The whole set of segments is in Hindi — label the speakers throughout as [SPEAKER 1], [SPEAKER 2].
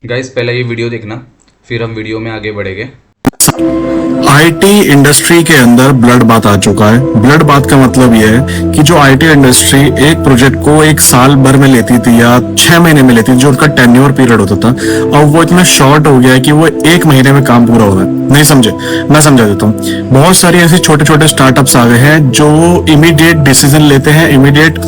[SPEAKER 1] गाइस पहले ये वीडियो देखना, फिर हम वीडियो में आगे बढ़ेंगे।
[SPEAKER 2] आईटी इंडस्ट्री के अंदर ब्लड बाथ आ चुका है। ब्लड बाथ का मतलब यह है कि जो आईटी इंडस्ट्री एक प्रोजेक्ट को एक साल भर में लेती थी या 6 महीने में लेती थी, जो उनका टेन्योर पीरियड होता था, अब वो इतना शॉर्ट हो गया है कि वो 1 महीने में काम पूरा हो रहा है। नहीं समझे? मैं समझा देता हूँ। बहुत सारी ऐसे छोटे छोटे स्टार्टअप्स आ गए हैं जो इमीडिएट डिसीजन लेते हैं, इमीडिएट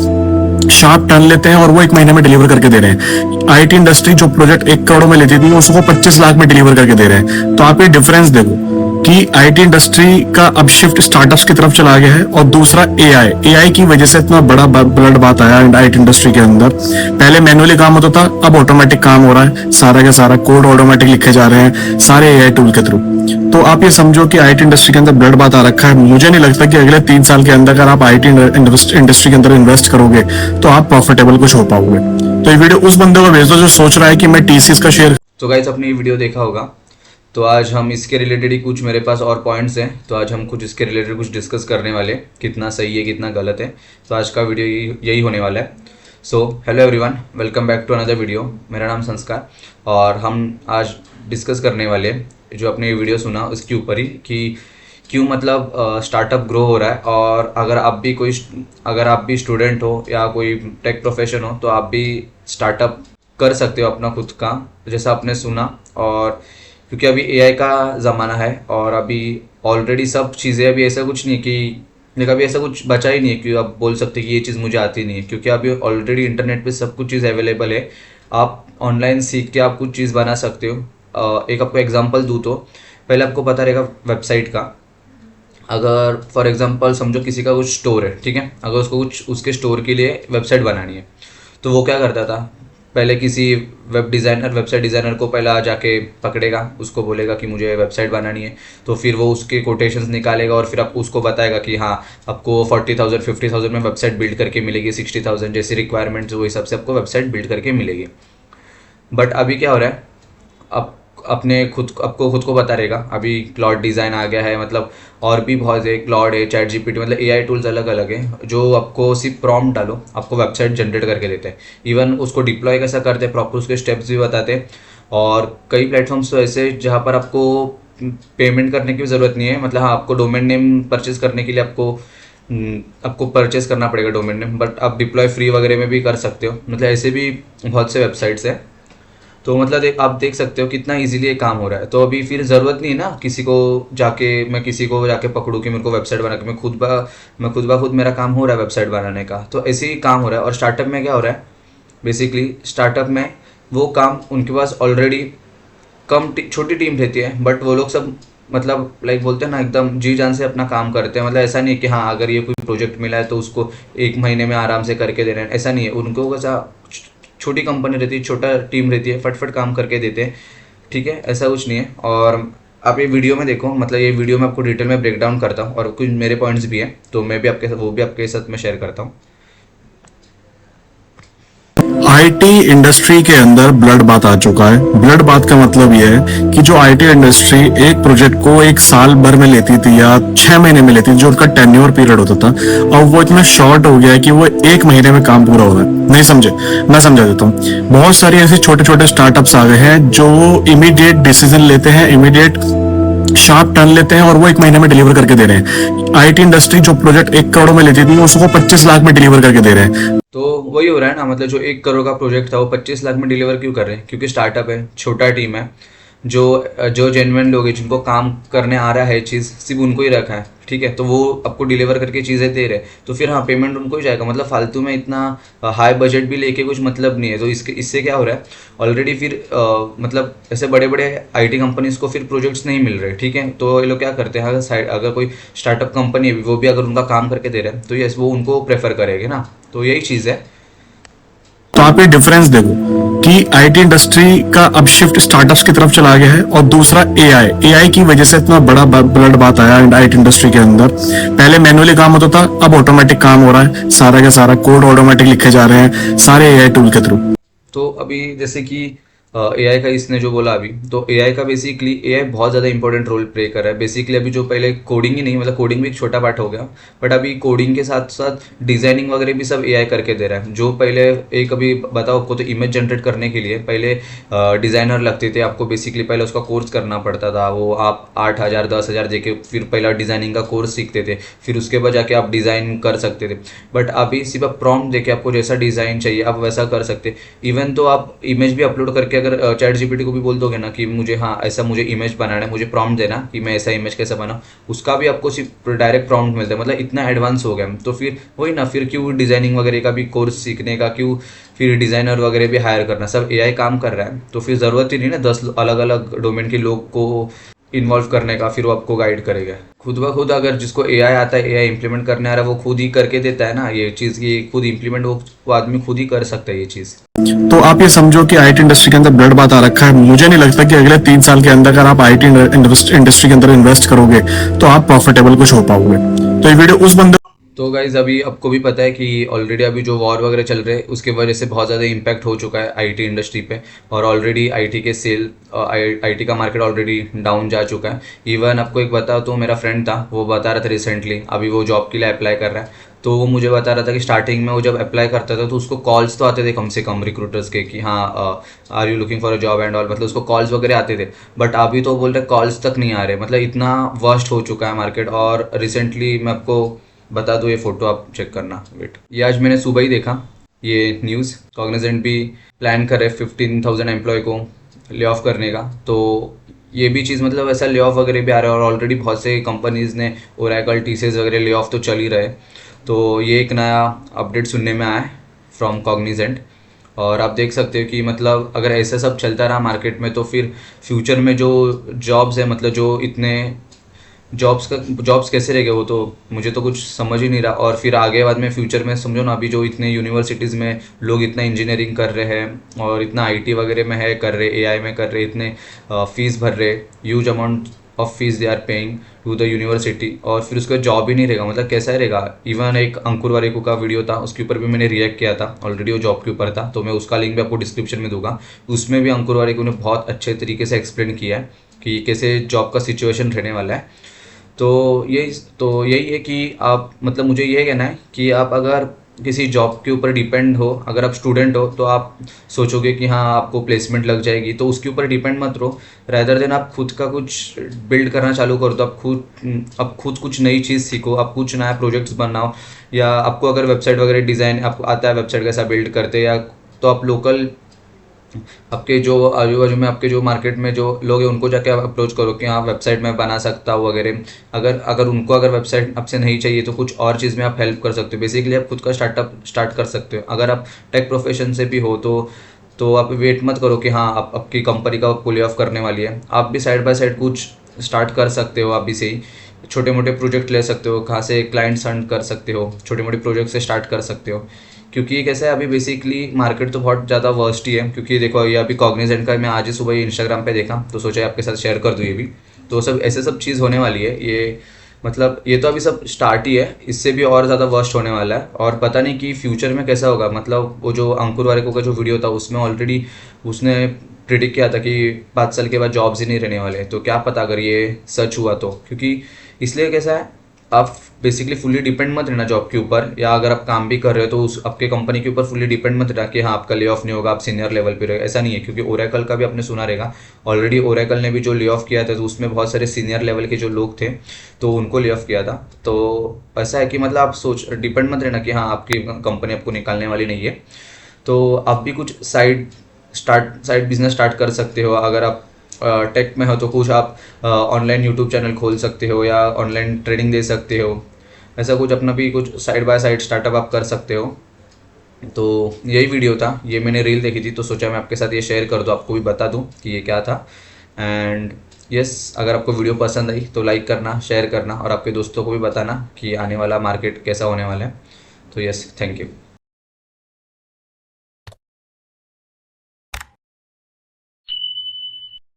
[SPEAKER 2] शार्प टर्न लेते हैं और वो 1 महीने में डिलीवर करके दे रहे हैं। आईटी इंडस्ट्री जो प्रोजेक्ट 1 करोड़ में लेती थी, उसको 25 लाख में डिलीवर करके दे रहे हैं। तो आप ये डिफरेंस देखो कि आईटी इंडस्ट्री का अब शिफ्ट स्टार्टअप्स की तरफ चला गया है। और दूसरा एआई की वजह से इतना बड़ा ब्लड बात आया आईटी इंडस्ट्री के अंदर। पहले मैनुअली काम होता था, अब ऑटोमेटिक काम हो रहा है। सारा का सारा कोड ऑटोमेटिक लिखे जा रहे हैं सारे एआई टूल के थ्रू। तो आप ये समझो कि आईटी इंडस्ट्री के अंदर ब्लड बात आ रखा है। मुझे नहीं लगता कि अगले 3 साल के अंदर अगर आप आईटी इंडस्ट्री के अंदर इन्वेस्ट करोगे तो आप प्रॉफिटेबल कुछ हो पाओगे। तो ये वीडियो उस बंदे को भेज दो जो सोच रहा है कि मैं टीसीएस का शेयर।
[SPEAKER 1] तो गाइस आपने ये वीडियो देखा होगा, तो आज हम इसके रिलेटेड ही कुछ मेरे पास और पॉइंट्स हैं, तो आज हम कुछ इसके रिलेटेड कुछ डिस्कस करने वाले, कितना सही है कितना गलत है। तो आज का वीडियो यही होने वाला है। So hello everyone, welcome back to another video. मेरा नाम संस्कार और हम आज डिस्कस करने वाले जो आपने ये वीडियो सुना उसके ऊपर ही कि क्यों मतलब स्टार्टअप ग्रो हो रहा है। और अगर आप भी स्टूडेंट हो या कोई टेक प्रोफेशन हो तो आप भी स्टार्टअप कर सकते हो अपना खुद का, जैसा आपने सुना। और क्योंकि अभी एआई का ज़माना है और अभी ऑलरेडी सब चीज़ें, अभी ऐसा कुछ नहीं है कि अभी ऐसा कुछ बचा ही नहीं है कि आप बोल सकते कि ये चीज़ मुझे आती नहीं है, क्योंकि अभी ऑलरेडी इंटरनेट पे सब कुछ चीज़ अवेलेबल है। आप ऑनलाइन सीख के आप कुछ चीज़ बना सकते हो। एक आपको एग्जांपल दूँ तो पहले आपको पता रहेगा वेबसाइट का। अगर फॉर एग्जांपल समझो किसी का कुछ स्टोर है, ठीक है, अगर उसको कुछ उसके स्टोर के लिए वेबसाइट बनानी है तो वो क्या करता था, पहले किसी वेबसाइट डिज़ाइनर को पहला जाके पकड़ेगा, उसको बोलेगा कि मुझे वेबसाइट बनानी है, तो फिर वो उसके कोटेशंस निकालेगा और फिर आप उसको बताएगा कि हाँ आपको 40,000 50,000 में वेबसाइट बिल्ड करके मिलेगी, 60,000 जैसी रिक्वायरमेंट्स वो हिसाब से आपको वेबसाइट बिल्ड करके मिलेगी। बट अभी क्या हो रहा है, आप आपको खुद को पता रहेगा, अभी क्लाउड डिज़ाइन आ गया है, मतलब और भी बहुत है, क्लाउड है, चैट जीपीटी, मतलब एआई टूल्स अलग अलग है जो आपको सिर्फ प्रॉम्प्ट डालो आपको वेबसाइट जनरेट करके देते हैं। इवन उसको डिप्लॉय कैसा करते हैं, प्रॉपर उसके स्टेप्स भी बताते हैं। और कई प्लेटफॉर्म्स तो ऐसे जहाँ पर आपको पेमेंट करने की ज़रूरत नहीं है, मतलब हाँ आपको डोमेन नेम परचेज करने के लिए आपको परचेज करना पड़ेगा डोमेन नेम, बट आप डिप्लॉय फ्री वगैरह में भी कर सकते हो। मतलब ऐसे भी बहुत से वेबसाइट्स हैं। तो मतलब आप देख सकते हो कितना इजीली ये काम हो रहा है। तो अभी फिर ज़रूरत नहीं है ना मैं किसी को जाके पकड़ूँ कि मेरे को वेबसाइट बना के, मैं खुद ब खुद मेरा काम हो रहा है वेबसाइट बनाने का। तो ऐसे ही काम हो रहा है। और स्टार्टअप में क्या हो रहा है, बेसिकली स्टार्टअप में वो काम उनके पास ऑलरेडी छोटी टीम रहती है, बट वो लोग सब मतलब लाइक बोलते हैं ना एकदम जी जान से अपना काम करते हैं। मतलब ऐसा नहीं कि हाँ अगर ये कोई प्रोजेक्ट मिला है तो उसको 1 महीने में आराम से करके दे रहे हैं, ऐसा नहीं है। उनको कैसा छोटी कंपनी रहती है, छोटा टीम रहती है, फटफट काम करके देते हैं, ठीक है, ऐसा कुछ नहीं है। और आप ये वीडियो में देखो, मतलब ये वीडियो में आपको डिटेल में ब्रेक डाउन करता हूँ और कुछ मेरे पॉइंट्स भी हैं, तो मैं भी आपके साथ में शेयर करता हूँ।
[SPEAKER 2] आईटी इंडस्ट्री के अंदर ब्लड बाथ आ चुका है। ब्लड बाथ का मतलब यह है कि जो आईटी इंडस्ट्री एक प्रोजेक्ट को एक साल भर में लेती थी या 6 महीने में लेती थी, जो उनका टेन्योर पीरियड होता था, अब वो इतना शॉर्ट हो गया है कि वो 1 महीने में काम पूरा हो रहा है। नहीं समझे? मैं समझा देता हूँ। बहुत सारी ऐसे छोटे छोटे स्टार्टअप्स आ गए हैं जो इमीडिएट डिसीजन लेते हैं, इमीडिएट शार्प टर्न लेते हैं और वो 1 महीने में डिलीवर करके दे रहे हैं। आईटी इंडस्ट्री जो प्रोजेक्ट 1 करोड़ में लेती थी, उसको 25 लाख में डिलीवर करके दे रहे हैं।
[SPEAKER 1] तो वही हो रहा है ना, मतलब जो 1 करोड़ का प्रोजेक्ट था वो 25 लाख में डिलीवर क्यों कर रहे हैं, क्योंकि स्टार्टअप है, छोटा टीम है, जो जेन्युइन लोग हैं, जिनको काम करने आ रहा है चीज़, सिर्फ उनको ही रखा है, ठीक है, तो वो आपको डिलीवर करके चीज़ें दे रहे हैं, तो फिर हाँ पेमेंट उनको ही जाएगा। मतलब फालतू में इतना हाई बजट भी लेके कुछ मतलब नहीं है। तो इससे क्या हो रहा है, ऑलरेडी फिर मतलब ऐसे बड़े बड़े आईटी कंपनीज को फिर प्रोजेक्ट्स नहीं मिल रहे, ठीक है, तो ये लोग क्या करते हैं, अगर कोई स्टार्टअप कंपनी है वो भी अगर उनका काम करके दे रहा है तो यस वो उनको प्रेफर करेंगे ना। तो यही चीज़ है।
[SPEAKER 2] तो आप ये डिफरेंस देखो कि आईटी इंडस्ट्री का अब शिफ्ट स्टार्टअप्स की तरफ चला गया है। और दूसरा एआई की वजह से इतना बड़ा ब्लड बात आया आईटी इंडस्ट्री के अंदर। पहले मैनुअली काम होता था, अब ऑटोमेटिक काम हो रहा है। सारा का सारा कोड ऑटोमेटिक लिखे जा रहे हैं सारे एआई टूल के थ्रू।
[SPEAKER 1] तो अभी जैसे कि एआई का इसने जो बोला अभी, तो एआई का बेसिकली एआई बहुत ज़्यादा इंपॉर्टेंट रोल प्ले कर रहा है। बेसिकली अभी जो पहले कोडिंग ही नहीं, मतलब कोडिंग भी एक छोटा पार्ट हो गया, बट अभी कोडिंग के साथ साथ डिज़ाइनिंग वगैरह भी सब एआई करके दे रहा है। जो पहले एक अभी बताओ आपको, तो इमेज जनरेट करने के लिए पहले डिज़ाइनर लगते थे, आपको बेसिकली पहले उसका कोर्स करना पड़ता था। वो आप 8,000 10,000 देके फिर पहला डिज़ाइनिंग का कोर्स सीखते थे, फिर उसके बाद जाके आप डिज़ाइन कर सकते थे। बट अभी सिर्फ प्रॉम्प्ट देके आपको जैसा डिज़ाइन चाहिए आप वैसा कर सकते। इवन तो आप इमेज भी अपलोड करके अगर चैट जीपीटी को भी बोल दोगे ना कि मुझे, हाँ ऐसा मुझे इमेज बनाना है, मुझे प्रॉम्प्ट देना कि मैं ऐसा इमेज कैसे बनाऊँ, उसका भी आपको सिर्फ डायरेक्ट प्रॉम्प्ट मिलता है। मतलब इतना एडवांस हो गया। तो फिर वही ना, फिर क्यों डिज़ाइनिंग वगैरह का भी कोर्स सीखने का, क्यों फिर डिज़ाइनर वगैरह भी हायर करना, सब एआई काम कर रहा है। तो फिर ज़रूरत ही नहीं ना 10 अलग अलग डोमेन के लोग को इन्वॉल्व करने का, फिर वो आपको गाइड करेगा। खुद ब खुद अगर जिसको एआई आता है, एआई इंप्लीमेंट करने आ रहा है, वो खुद ही करके देता है ना ये चीज़, ये खुद इंप्लीमेंट वो आदमी खुद ही कर सकता है ये चीज़।
[SPEAKER 2] तो आप ये समझो कि आईटी इंडस्ट्री के अंदर ब्लड बात आ रखा है। मुझे नहीं लगता कि अगले 3 साल के अंदर अगर आप आईटी इंडस्ट्री के अंदर इन्वेस्ट करोगे तो आप प्रॉफिटेबल कुछ हो पाओगे। तो ये वीडियो उस बंदे
[SPEAKER 1] तो गाइज अभी आपको भी पता है कि ऑलरेडी अभी जो वॉर वगैरह चल रहे हैं उसके वजह से बहुत ज़्यादा इम्पैक्ट हो चुका है आईटी इंडस्ट्री पे, और ऑलरेडी आईटी के सेल, आईटी का मार्केट ऑलरेडी डाउन जा चुका है। इवन आपको एक बताओ, तो मेरा फ्रेंड था, वो बता रहा था रिसेंटली, अभी वो जॉब के लिए अप्लाई कर रहा है, तो वो मुझे बता रहा था कि स्टार्टिंग में वो जब अप्लाई करता था तो उसको कॉल्स तो आते थे कम से कम रिक्रूटर्स के कि हाँ are you looking for a job and all, मतलब उसको कॉल्स वगैरह आते थे। बट अभी तो बोल रहे कॉल्स तक नहीं आ रहे, मतलब इतना वर्स्ट हो चुका है मार्केट। और रिसेंटली मैं आपको बता दो, ये फोटो आप चेक करना, वेट, ये आज मैंने सुबह ही देखा ये न्यूज़। कॉग्निजेंट भी प्लान करे 15,000 एम्प्लॉय को ले ऑफ करने का। तो ये भी चीज़, मतलब ऐसा ले ऑफ वगैरह भी आ रहा है, और ऑलरेडी बहुत से कंपनीज़ ने, ओरेकल, टीसीएस वगैरह ले ऑफ तो चल ही रहे। तो ये एक नया अपडेट सुनने में आया है फ्रॉम कॉग्निजेंट। और आप देख सकते हो कि मतलब अगर ऐसा सब चलता रहा मार्केट में, तो फिर फ्यूचर में जो जॉब्स है, मतलब जो इतने जॉब्स कैसे रह गए, वो तो मुझे तो कुछ समझ ही नहीं रहा। और फिर आगे बाद में फ्यूचर में समझो ना, अभी जो इतने यूनिवर्सिटीज़ में लोग इतना इंजीनियरिंग कर रहे हैं और इतना आईटी वगैरह में है कर रहे, एआई में कर रहे, इतने फीस भर रहे, huge amount of fees they are paying to the university, और फिर उसका जॉब ही नहीं रहेगा, मतलब कैसा रहेगा। इवन एक अंकुर वारेकू का वीडियो था, उसके ऊपर भी मैंने रिएक्ट किया था, ऑलरेडी वो जॉब के ऊपर था, तो मैं उसका लिंक भी आपको डिस्क्रिप्शन में दूंगा। उसमें भी अंकुर वारेकू ने बहुत अच्छे तरीके से एक्सप्लेन किया है कि कैसे जॉब का सिचुएशन रहने वाला है। तो यही है कि आप, मतलब मुझे ये कहना है कि आप अगर किसी जॉब के ऊपर डिपेंड हो, अगर आप स्टूडेंट हो तो आप सोचोगे कि हाँ आपको प्लेसमेंट लग जाएगी, तो उसके ऊपर डिपेंड मत रहो। रैदर देन आप खुद का कुछ बिल्ड करना चालू करो, तो आप खुद कुछ नई चीज़ सीखो, आप कुछ नया प्रोजेक्ट्स बनाओ, या आपको अगर वेबसाइट वगैरह डिज़ाइन आपको आता है, वेबसाइट कैसा बिल्ड करते, या तो आप लोकल आपके जो आजू बाजू में आपके जो मार्केट में जो लोग हैं उनको जाके आप अप्रोच करो कि हाँ वेबसाइट में बना सकता हूँ वगैरह। अगर उनको अगर वेबसाइट आपसे नहीं चाहिए तो कुछ और चीज़ में आप हेल्प कर सकते हो। बेसिकली आप खुद का स्टार्टअप स्टार्ट कर सकते हो। अगर आप टेक प्रोफेशन से भी हो तो आप वेट मत करो कि हाँ आप आपकी कंपनी का पुल ऑफ करने वाली है। आप भी साइड बाय साइड कुछ स्टार्ट कर सकते हो, आप भी से ही छोटे मोटे प्रोजेक्ट ले सकते हो, कहाँ से क्लाइंट्स अर्न कर सकते हो, छोटे मोटे प्रोजेक्ट से स्टार्ट कर सकते हो। क्योंकि ये कैसा है, अभी बेसिकली मार्केट तो बहुत ज़्यादा वर्स्ट ही है। क्योंकि देखो ये अभी कॉग्निजेंट का मैं आज ही सुबह इंस्टाग्राम पे देखा, तो सोचा आपके साथ शेयर कर दूँ ये भी। तो सब ऐसे सब चीज़ होने वाली है। ये मतलब ये तो अभी सब स्टार्ट ही है, इससे भी और ज़्यादा वर्स्ट होने वाला है। और पता नहीं कि फ्यूचर में कैसा होगा। मतलब वो जो अंकुर वारेको का जो वीडियो था उसमें ऑलरेडी उसने प्रिडिक्ट किया था कि 5 साल के बाद जॉब्स ही नहीं रहने वाले। तो क्या पता अगर ये सच हुआ तो। क्योंकि इसलिए कैसा है, आप बेसिकली फुल्ली डिपेंड मत रहना जॉब के ऊपर, या अगर आप काम भी कर रहे हो तो उस आपके कंपनी के ऊपर फुल्ली डिपेंड मत रहना कि हाँ आपका ले ऑफ नहीं होगा, आप सीनियर लेवल पे रहे। ऐसा नहीं है, क्योंकि ओरेकल का भी आपने सुना रहेगा, ऑलरेडी ओरेकल ने भी जो ले ऑफ किया था तो उसमें बहुत सारे सीनियर लेवल के जो लोग थे तो उनको ले ऑफ किया था। तो ऐसा है कि मतलब आप डिपेंड मत रहना कि हाँ आपकी कंपनी आपको निकालने वाली नहीं है। तो आप भी कुछ साइड बिजनेस स्टार्ट कर सकते हो। अगर आप टेक में हो तो कुछ आप ऑनलाइन यूट्यूब चैनल खोल सकते हो, या ऑनलाइन ट्रेनिंग दे सकते हो। ऐसा कुछ अपना भी कुछ साइड बाय साइड स्टार्टअप आप कर सकते हो। तो यही वीडियो था, ये मैंने रील देखी थी तो सोचा मैं आपके साथ ये शेयर कर दूँ, आपको भी बता दूँ कि ये क्या था। एंड यस, अगर आपको वीडियो पसंद आई तो लाइक करना, शेयर करना, और आपके दोस्तों को भी बताना कि आने वाला मार्केट कैसा होने वाला है। तो यस, थैंक यू।